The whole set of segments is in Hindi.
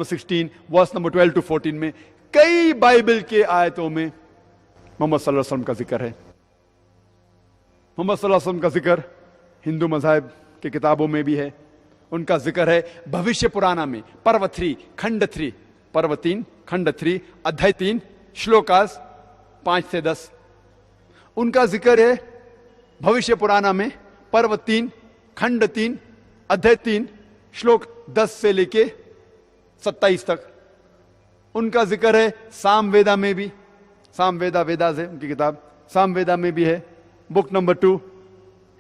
16 वर्स नंबर 12 to 14 में कई बाइबल के आयतों में मोहम्मद सल्लल्लाहु अलैहि वसल्लम का जिक्र है। मोहम्मद सल्लल्लाहु अलैहि वसल्लम का जिक्र हिंदू मज़हब की किताबों में भी है। उनका जिक्र है भविष्य पुराना में, पर्व 3 खंड 3, पर्व 3 खंड 3 अध्याय 3 श्लोकास 5 से 10। उनका जिक्र है भविष्य पुराना में, पर्व 3 खंड 3 अध्याय 3 श्लोक 10 से लेके 27 तक। उनका जिक्र है सामवेदा में भी, सामवेदा वेदास है उनकी किताब, सामवेदा में भी है, book number 2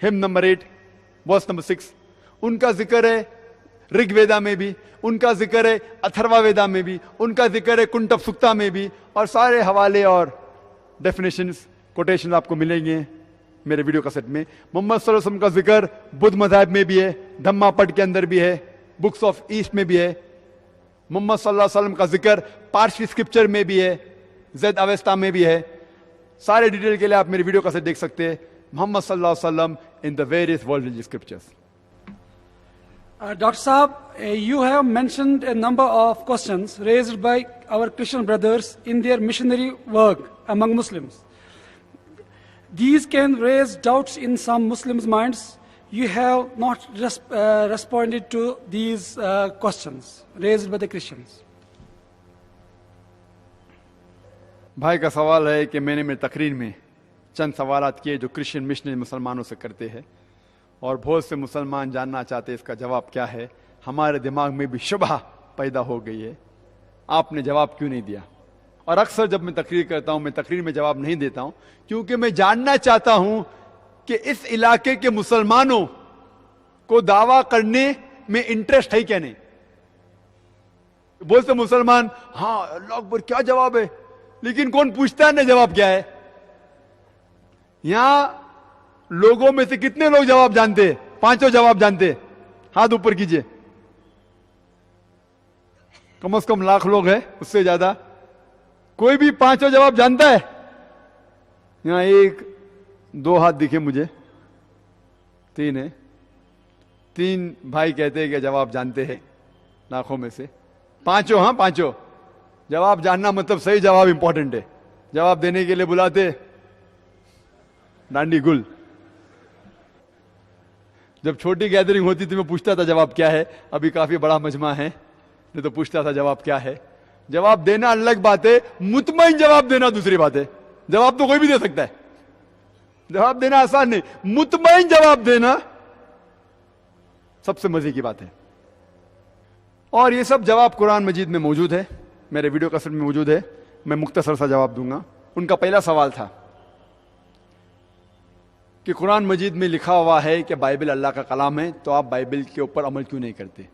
hymn number 8 verse number 6। उनका जिक्र है ऋग्वेदा में भी, उनका जिक्र है अथर्ववेदा में भी, उनका जिक्र है कुंटप सुक्ता में भी, और सारे हवाले और डेफिनेशंस कोटेशन आपको मिलेंगे मेरे वीडियो कैसेट में। मोहम्मद सल्लल्लाहु अलैहि वसल्लम का जिक्र बुद्ध मज़हब में भी है, धम्मा पट के अंदर भी है, बुक्स ऑफ ईस्ट में भी है। मोहम्मद सल्लल्लाहु अलैहि वसल्लम का जिक्र पारसी स्क्रिप्चर में भी है, ज़ैद अवेस्ता में भी है। सारे डिटेल के लिए आप मेरी वीडियो कैसेट देख सकते हैं, मोहम्मद सल्लल्लाहु अलैहि वसल्लम in the various world religious scriptures. Dr. Saab, you have mentioned a number of questions raised by our Christian brothers in their missionary work among Muslims. These can raise doubts in some Muslims' minds. You have not responded to these questions raised by the Christians. भाई का सवाल है कि मैंने मेरी तकरीर में चंद सवालात किए जो क्रिश्चियन मिशनरी मुसलमानों से करते हैं, और बहुत से मुसलमान जानना चाहते हैं इसका जवाब क्या है। हमारे दिमाग में भी शुबह पैदा हो गई है, आपने जवाब क्यों नहीं दिया। और अक्सर जब मैं तकरीर करता हूं, मैं तकरीर में जवाब नहीं देता हूं, क्योंकि मैं जानना चाहता हूं कि इस इलाके के मुसलमानों को दावा करने में इंटरेस्ट है क्या नहीं। बहुत से मुसलमान हाँ अल्लाह अकबर क्या जवाब है, लेकिन कौन पूछता है ना जवाब क्या है। यहां लोगों में से कितने लोग जवाब जानते हैं, पांचों जवाब जानते हैं, हाथ ऊपर कीजिए। कम से कम लाख लोग हैं, उससे ज्यादा। कोई भी पांचों जवाब जानता है? यहां 1 2 हाथ दिखे मुझे, 3 है। 3 भाई कहते हैं कि जवाब जानते हैं लाखों में से। पांचों, हाँ पांचों जवाब जानना मतलब सही जवाब इंपॉर्टेंट है। जवाब देने के लिए बुलाते डांडी गुल। जब छोटी गैदरिंग होती थी मैं पूछता था जवाब क्या है, अभी काफी बड़ा मजमा है नहीं तो पूछता था जवाब क्या है। जवाब देना अलग बात है, मुतमईन जवाब देना दूसरी बात है। जवाब तो कोई भी दे सकता है, जवाब देना आसान नहीं, मुतमईन जवाब देना सबसे मजे की बात है। और ये सब जवाब कुरान मजीद में मौजूद है, मेरे वीडियो कैसेट में मौजूद है। मैं मुख्तसर सा जवाब दूंगा। उनका पहला सवाल था कि कुरान मजीद में लिखा हुआ है कि बाइबल अल्लाह का कलाम है, तो आप बाइबल के ऊपर अमल क्यों नहीं करते।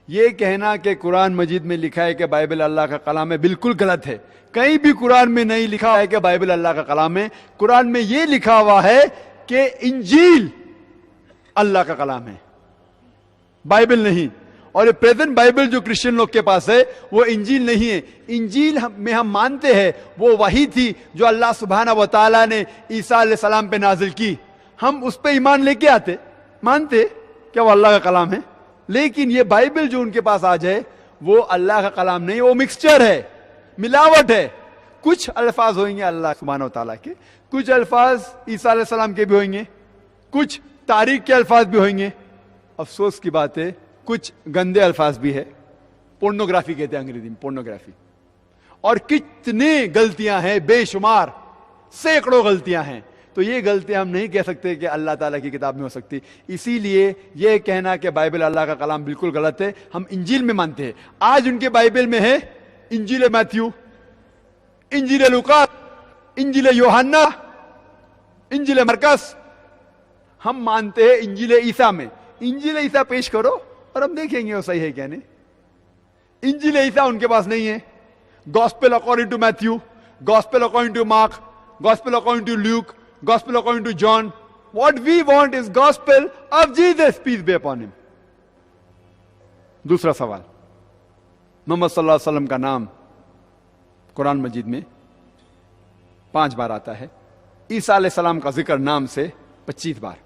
यह कहना कि कुरान मजीद में लिखा है कि बाइबल अल्लाह का कलाम है बिल्कुल गलत है। कहीं भी कुरान में नहीं लिखा है कि बाइबल अल्लाह का कलाम है। कुरान में यह लिखा हुआ है कि इंजील अल्लाह का कलाम है, बाइबल नहीं। और ये प्रेजेंट बाइबल जो क्रिश्चियन लोग के पास है वो इंजील नहीं है। इंजील में हम मानते हैं वो वही थी जो अल्लाह सुब्हाना व तआला ने ईसा अलैहि सलाम पे नाजिल की। हम उस पे ईमान लेके आते, मानते क्या वो अल्लाह का कलाम है। लेकिन ये बाइबल जो उनके पास आज है वो अल्लाह का कलाम नहीं, वो मिक्सचर है, मिलावट है। कुछ अल्फाज होंगे अल्लाह सुब्हाना व तआला के, कुछ अल्फाज ईसा अलैहि सलाम के भी होंगे, कुछ तारीख के अल्फाज भी होंगे। अफसोस की बात है कुछ गंदे अल्फाज भी है, पोर्नोग्राफी कहते हैं अंग्रेजी में, पोर्नोग्राफी। और कितनी गलतियां हैं, बेशुमार सैकड़ों गलतियां हैं। तो ये गलतियां हम नहीं कह सकते कि अल्लाह ताला की किताब में हो सकती। इसीलिए यह कहना कि बाइबल अल्लाह का कलाम बिल्कुल गलत है। हम इंजील में मानते हैं, आज उनके बाइबल में है इंजील मैथ्यू, इंजील लूका, इंजील यूहन्ना, इंजील मरकस। हम मानते हैं इंजील ईसा में। इंजील ईसा पेश करो और हम देखेंगे वो सही है क्या नहीं। इंजील ईसा उनके पास नहीं है। Gospel according to Matthew, gospel according to Mark, gospel according to Luke, gospel according to John. What we want is gospel of Jesus, peace be upon him. दूसरा सवाल, मोहम्मद सल्लल्लाहु अलैहि वसल्लम का नाम कुरान मजीद में 5 बार आता है, ईसा अलैहि सलाम का जिक्र नाम से 25 बार,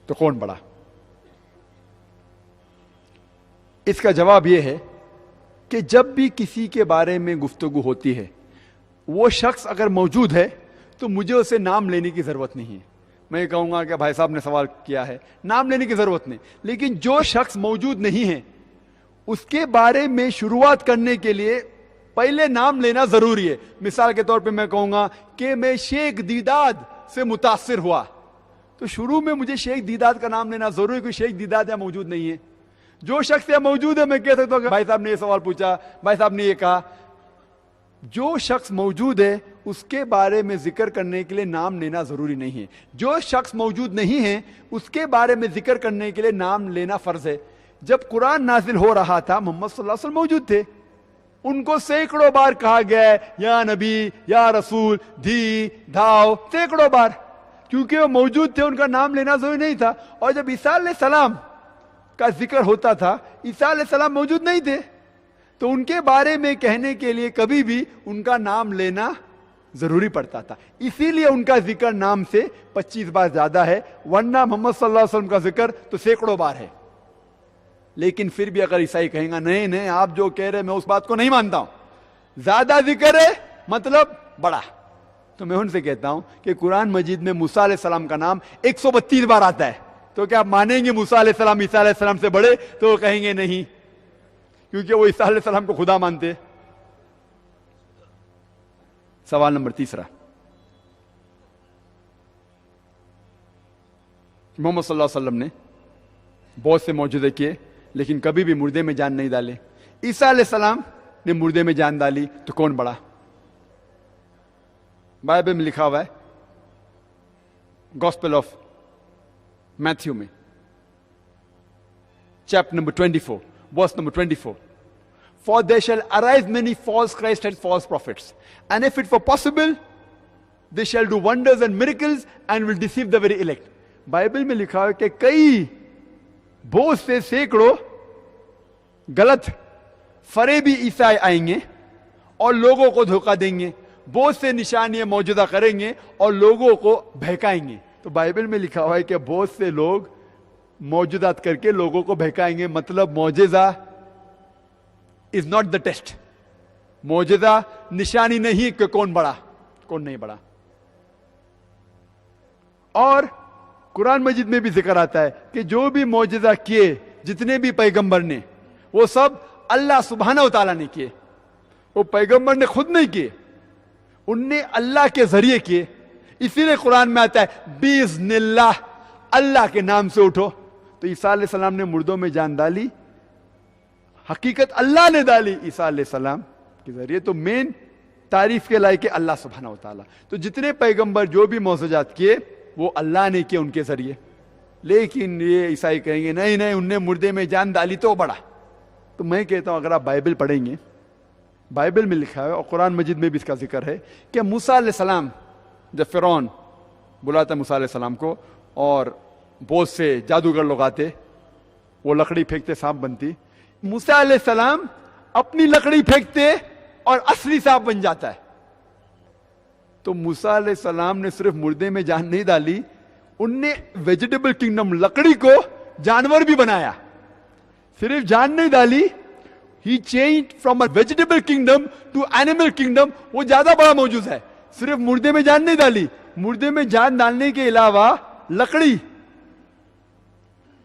तो कौन बड़ा। इसका जवाब यह है कि जब भी किसी के बारे में गुफ्तगू होती है, वो शख्स अगर मौजूद है तो मुझे उसे नाम लेने की जरूरत नहीं है। मैं कहूंगा कि भाई साहब ने सवाल किया है, नाम लेने की जरूरत नहीं। लेकिन जो शख्स मौजूद नहीं है उसके बारे में शुरुआत करने के लिए पहले नाम लेना जरूरी है। मिसाल के तौर पे मैं कहूंगा कि मैं शेख दीदाद से मुतासिर हुआ, तो शुरू में मुझे शेख दीदाद का नाम लेना जरूरी है, क्योंकि शेख दीदाद यहाँ मौजूद नहीं है। जो शख्स यहाँ मौजूद है मैं कह सकता हूँ भाई साहब ने ये सवाल पूछा, भाई साहब ने ये कहा। जो शख्स मौजूद है उसके बारे में जिक्र करने के लिए नाम लेना जरूरी नहीं है। जो शख्स मौजूद नहीं है उसके बारे में जिक्र करने के लिए नाम लेना फर्ज है। जब कुरान नाजिल हो रहा था, मोहम्मद सल्लल्लाहु अलैहि वसल्लम मौजूद थे, उनको सैकड़ों बार कहा गया है या नबी या रसूल, धी धाव, सैकड़ों बार, क्योंकि वो मौजूद थे, उनका नाम लेना जरूरी नहीं था। और जब ईसा अलैहिस्सलाम का जिक्र होता था, ईसा अलैहिस्सलाम मौजूद नहीं थे, तो उनके बारे में कहने के लिए कभी भी उनका नाम लेना जरूरी पड़ता था। इसीलिए उनका जिक्र नाम से 25 बार ज्यादा है, वरना मोहम्मद सल्लल्लाहु अलैहि वसल्लम का जिक्र तो सैकड़ों बार है। लेकिन फिर भी अगर ईसाई कहेगा नहीं नहीं आप जो कह रहे मैं उस बात को नहीं मानता हूं, ज्यादा जिक्र है मतलब बड़ा, तो मैं उनसे कहता हूं कि कुरान मजीद में मूसा अलैहिस्सलाम का नाम 132 बार आता है। तो क्या आप मानेंगे मूसा अलैहिस्सलाम ईसा अलैहिस्सलाम से बड़े? तो वो कहेंगे नहीं, क्योंकि वो ईसा अलैहिस्सलाम को खुदा मानते। सवाल नंबर 3, मोहम्मद सल्लल्लाहु अलैहि वसल्लम ने बहुत से मौजूदे किए लेकिन कभी भी मुर्दे में जान नहीं डाले। ईसा अलैहिस्सलाम ने मुर्दे में जान डाली, तो कौन बड़ा? बाइबल में लिखा हुआ है, गॉस्पेल ऑफ मैथ्यू में chapter number 24 verse number 24, for there shall arise many false Christ and false prophets, and if it were possible they shall do wonders and miracles and will deceive the very elect। Bible में लिखा है कि कई बहुत से सैकड़ों गलत फरेबी ईसाई आएंगे और लोगों को धोखा देंगे, बहुत से निशानियां मौजूदा करेंगे और लोगों को बहकाएंगे। तो बाइबल में लिखा हुआ है कि बहुत से लोग मौजूदात करके लोगों को बहकाएंगे, मतलब मौजज़ा इज नॉट द टेस्ट। मौजज़ा निशानी नहीं कि कौन बड़ा कौन नहीं बड़ा। और कुरान मजीद में भी जिक्र आता है कि जो भी मौजज़ा किए जितने भी पैगंबर ने, वो सब अल्लाह सुब्हानहू व तआला ने किए। वो पैगंबर ने खुद नहीं किए, उनने अल्लाह के जरिए किए। इसीलिए कुरान में आता है बिइज़्निल्लाह, अल्लाह के नाम से उठो। तो ईसा अलैहिस्सलाम ने मुर्दों में जान डाली, हकीकत अल्लाह ने डाली ईसा अलैहिस्सलाम के जरिए। तो मेन तारीफ के लायक है अल्लाह सुब्हानहू व तआला। तो जितने पैगंबर जो भी मौजूजात किए वो अल्लाह ने किए उनके जरिए। लेकिन ये ईसाई कहेंगे नहीं नहीं उनने मुर्दे में जान डाली तो बड़ा। तो मैं कहता हूं अगर आप बाइबल पढ़ेंगे, बाइबल में लिखा है और कुरान मजीद में भी इसका जिक्र है कि मूसा अलैहिस्सलाम जब फिरौन बुलाता मूसा अलैहिस्सलाम को और बहुत से जादूगर लोग आते, वो लकड़ी फेंकते सांप बनती, मूसा अलैहिस्सलाम अपनी लकड़ी फेंकते और असली सांप बन जाता है। तो मूसा अलैहिस्सलाम ने सिर्फ मुर्दे में जान नहीं डाली, उनने वेजिटेबल किंगडम लकड़ी को जानवर भी बनाया। सिर्फ जान नहीं डाली, he changed from a vegetable kingdom to animal kingdom. वो ज्यादा बड़ा मौजूद है। सिर्फ मुर्दे में जान नहीं डाली, मुर्दे में जान डालने के अलावा लकड़ी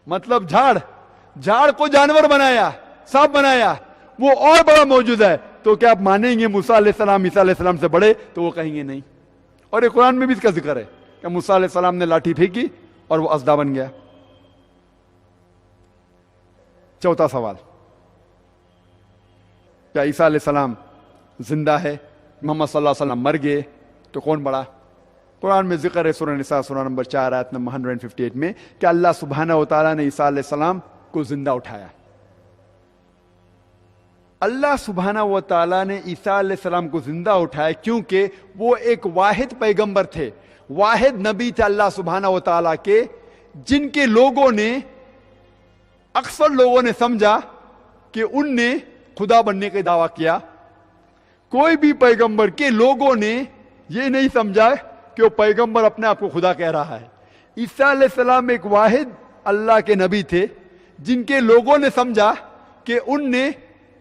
मतलब झाड़ को जानवर बनाया, सांप बनाया, वो और बड़ा मौजूद है। तो क्या आप मानेंगे मूसा अलैहिस्सलाम ईसा अलैहिस्सलाम से बड़े? तो वो कहेंगे नहीं। और ये कुरान में भी इसका जिक्र है कि मूसा अलैहिस्सलाम ने लाठी फेंकी और वो असदा बन गया। चौथा सवाल, क्या ईसा अलैहिस्सलाम जिंदा है? मोहम्मद सल्लल्लाहु अलैहि वसल्लम मर गए, तो कौन बड़ा? कुरान में जिक्र है सूरह निसा सूरह नंबर 4 आयत नंबर 158 में कि अल्लाह सुब्हानहू व तआला ने ईसा अलैहिस्सलाम को जिंदा उठाया। अल्लाह सुब्हानहू व तआला ने ईसा अलैहिस्सलाम को जिंदा उठाया क्योंकि वो एक वाहिद पैगंबर थे, वाहिद नबी थे अल्लाह सुब्हानहू व तआला के, जिनके लोगों ने अक्सर लोगों ने समझा कि उनने खुदा बनने का दावा किया। कोई भी पैगंबर के लोगों ने यह नहीं समझा कि वो पैगंबर अपने आप को खुदा कह रहा है। ईसा अलैहिस्सलाम एक वाहिद अल्लाह के नबी थे जिनके लोगों ने समझा कि उनने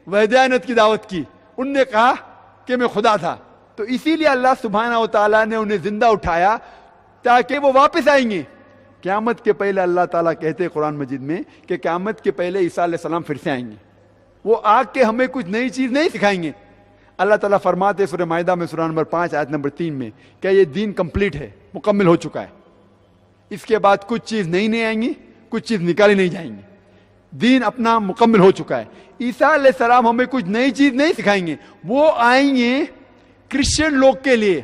वहदानियत की दावत की, उनने कहा कि मैं खुदा था। तो इसीलिए अल्लाह सुब्हानहू व तआला ने उन्हें जिंदा उठाया ताकि वो वापस आएंगे। क़यामत के पहले अल्लाह ताला कहते हैं कुरान मजीद में कि क़यामत के पहले ईसा अलैहिस्सलाम फिर से आएंगे। वो आके हमें कुछ नई चीज नहीं सिखाएंगे। अल्लाह ताला फरमाते सूरह माइदा में सूरह नंबर 5 आयत नंबर 3 में, क्या ये दीन कंप्लीट है, मुकम्मल हो चुका है, इसके बाद कुछ चीज नहीं आएंगी, कुछ चीज निकाली नहीं जाएंगी, दीन अपना मुकम्मल हो चुका है। ईसा अलैहिस्सलाम हमें कुछ नई चीज नहीं सिखाएंगे, वो आएंगे क्रिश्चियन लोग के लिए,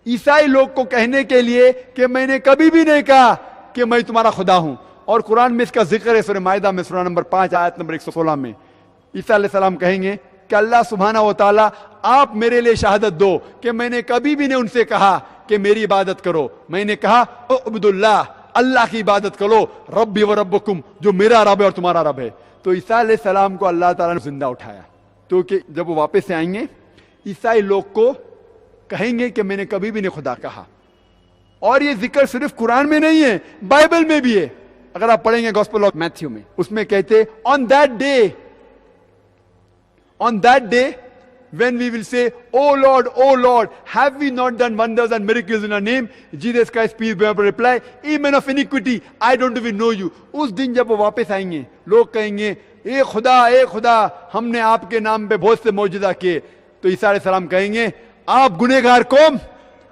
ईसाई लोग को कहने के लिए कि मैंने कभी भी नहीं कहा कि मैं तुम्हारा खुदा हूं। और कुरान में इसका जिक्र है सूरह माइदा में सूरह नंबर 5 आयत नंबर 116 में। ईसा अलैहिस्सलाम कहेंगे कि अल्लाह सुब्हानहू व तआला आप मेरे लिए शहादत दो कि मैंने कभी भी नहीं उनसे कहा कि मेरी इबादत करो, मैंने कहा उबुदुल्लाह, अल्लाह की इबादत करो, रब्बी व रब्बुकुम, जो मेरा रब है और तुम्हारा रब है। तो ईसा अलैहिस्सलाम को अल्लाह ताला ने जिंदा उठाया, तो कि जब वो वापस से आएंगे ईसाई लोग को कहेंगे कि मैंने कभी भी नहीं खुदा कहा। और ये जिक्र सिर्फ कुरान में नहीं है, बाइबल में भी है। अगर आप पढ़ेंगे गॉस्पेल ऑफ मैथ्यू में, उसमें कहते on that day when we will say, oh Lord, have we not done wonders and miracles in our name? Jesus Christ, peace be upon him, reply, ye men of iniquity, I don't even know you. उस दिन जब वो वापस आएंगे, लोग कहेंगे ए खुदा, हमने आपके नाम पे बहुत से मौजूदा किए। तो ईसा अलैहिस्सलाम कहेंगे, आप गुनहगार कौम,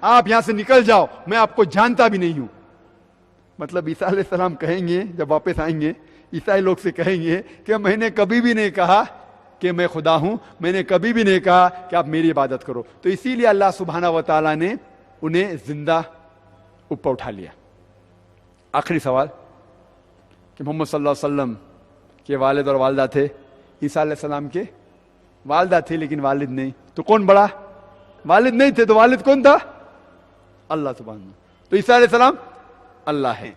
आप यहां से निकल जाओ, मैं आपको जानता भी नहीं हूं। मतलब ईसा अलैहिस्सलाम कहेंगे, जब वापस आएंगे ईसाई लोग से कहेंगे कि मैंने कभी भी नहीं कहा कि मैं खुदा हूं, मैंने कभी भी नहीं कहा कि आप मेरी इबादत करो। तो इसीलिए अल्लाह सुब्हानहू व तआला ने उन्हें जिंदा ऊपर उठा लिया। आखिरी सवाल कि मोहम्मद सल्लल्लाहु अलैहि वसल्लम के वालिद और वालिदा थे, ईसा अलैहिस्सलाम के वालिदा थे लेकिन वालिद नहीं, तो कौन बड़ा? वालिद नहीं थे तो वालिद कौन था? अल्लाह सुब्हानहू। तो ईसा अलैहिस्सलाम अल्लाह है।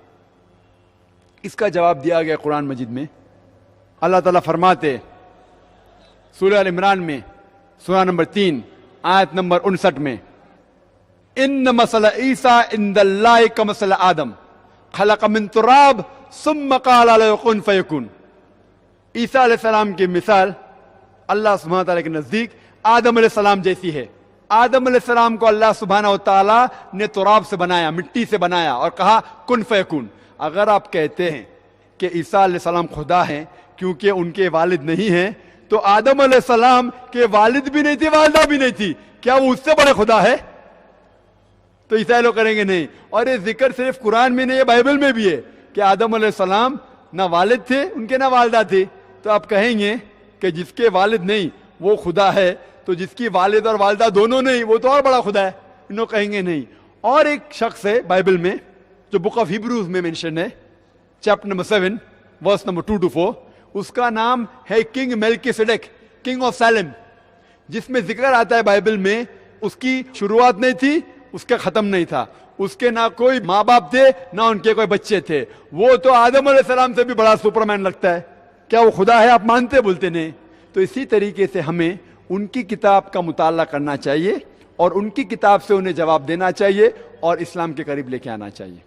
इसका जवाब दिया गया कुरान मजीद में। अल्लाह ताला फरमाते सूरह अल इमरान में सूरह नंबर 3 आयत नंबर 59 में, इन्न मसल ईसा इंदल्लाहि कमसल आदम खलक मिन तुराब सुम्मा क़ाला लहु कुन फयकुन। ईसा अलैहिस्सलाम की मिसाल अल्लाह सुब्हानहू तआला के नजदीक आदम अलैहिस्सलाम जैसी है। आदम अलैहिस्सलाम को अल्लाह सुब्हानहू तआला ने तुराब से बनाया, मिट्टी से बनाया और कहा कुन फयकुन। अगर आप कहते हैं कि ईसा अलैहिस्सलाम खुदा हैं क्योंकि उनके वालिद नहीं हैं, तो आदम अलैहिस्सलाम के वालिद भी नहीं थे, वालिदा भी नहीं थी, क्या वो उससे बड़े खुदा है? तो ईसाई लोग करेंगे नहीं। और ये जिक्र सिर्फ कुरान में नहीं है, बाइबल में भी है कि आदम अलैहिस्सलाम ना वालिद थे उनके ना वालिदा थे। तो आप कहेंगे कि जिसके वालिद नहीं वो खुदा है, तो जिसकी वालिद और वालिदा दोनों नहीं वो तो और बड़ा खुदा है। इन लोग कहेंगे नहीं। और एक शख्स है बाइबल में जो बुक ऑफ हिब्रूज में मेंशन है, chapter number 7 verse number 2 to 4, उसका नाम है king Melchizedek, king of Salem, जिसमें जिक्र आता है बाइबल में उसकी शुरुआत नहीं थी, उसका खत्म नहीं था, उसके ना कोई माँ बाप थे ना उनके कोई बच्चे थे। वो तो आदम अलैहिस्सलाम से भी बड़ा सुपरमैन लगता है। क्या वो खुदा है? आप मानते बोलते नहीं। तो इसी तरीके से हमें उनकी किताब का मुताला करना चाहिए और उनकी किताब से उन्हें जवाब देना चाहिए और इस्लाम के करीब लेके आना चाहिए।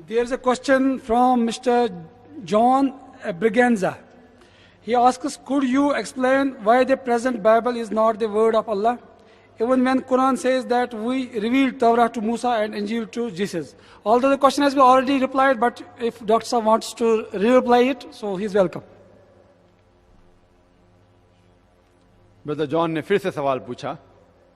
There is a question from Mr. John Briganza. He asks, could you explain why the present Bible is not the word of Allah? Even when Quran says that we revealed Torah to Musa and Injil to Jesus. Although the question has been already replied, but if Dr. Saab wants to re-reply it, so he's welcome. Brother John ने फिर से सवाल पूछा,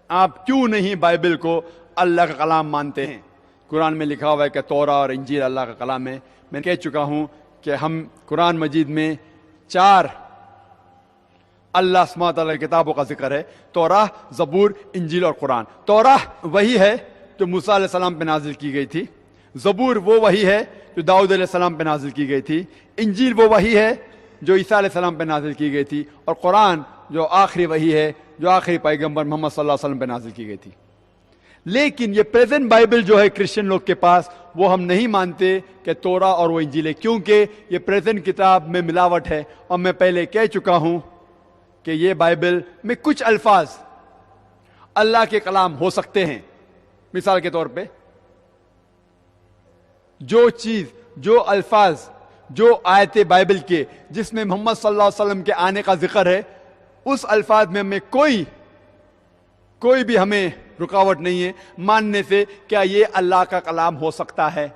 आप क्यों नहीं बाइबल को अल्लाह का कलाम मानते हैं? कुरान में लिखा हुआ है कि तौरा और इंजील अल्लाह का कलाम है। मैं कह चुका हूं कि हम कुरान मजीद में 4 अल्लाह सुब्हानहू व तआला की किताबों का जिक्र है, तौरा, ज़बूर, इंजील और कुरान। तौरा वही है जो मूसा अलैहिस्सलाम पे नाजिल की गई थी, ज़बूर वो वही है जो दाऊद अलैहिस्सलाम पे नाजिल की गई थी, इंजील वो वही है जो ईसा अलैहिस्सलाम पे नाजिल की गई थी, और कुरान जो आखिरी वही है जो आखिरी पैगंबर मोहम्मद सल्लल्लाहु अलैहि वसल्लम पे नाजिल की गई थी। लेकिन ये प्रेजेंट बाइबल जो है क्रिश्चियन लोग के पास, वो हम नहीं मानते कि तौरा और वो इंजील है, क्योंकि ये प्रेजेंट किताब में मिलावट है। और मैं पहले कह चुका हूं कि ये बाइबल में कुछ अल्फाज अल्लाह के कलाम हो सकते हैं। मिसाल के तौर पे जो चीज, जो अल्फाज जो आयते बाइबल के जिसमें मोहम्मद सल्लल्लाहु अलैहि वसल्लम के आने का जिक्र है, उस अल्फाज में हमें कोई भी हमें रुकावट नहीं है मानने से क्या ये अल्लाह का कलाम हो सकता है।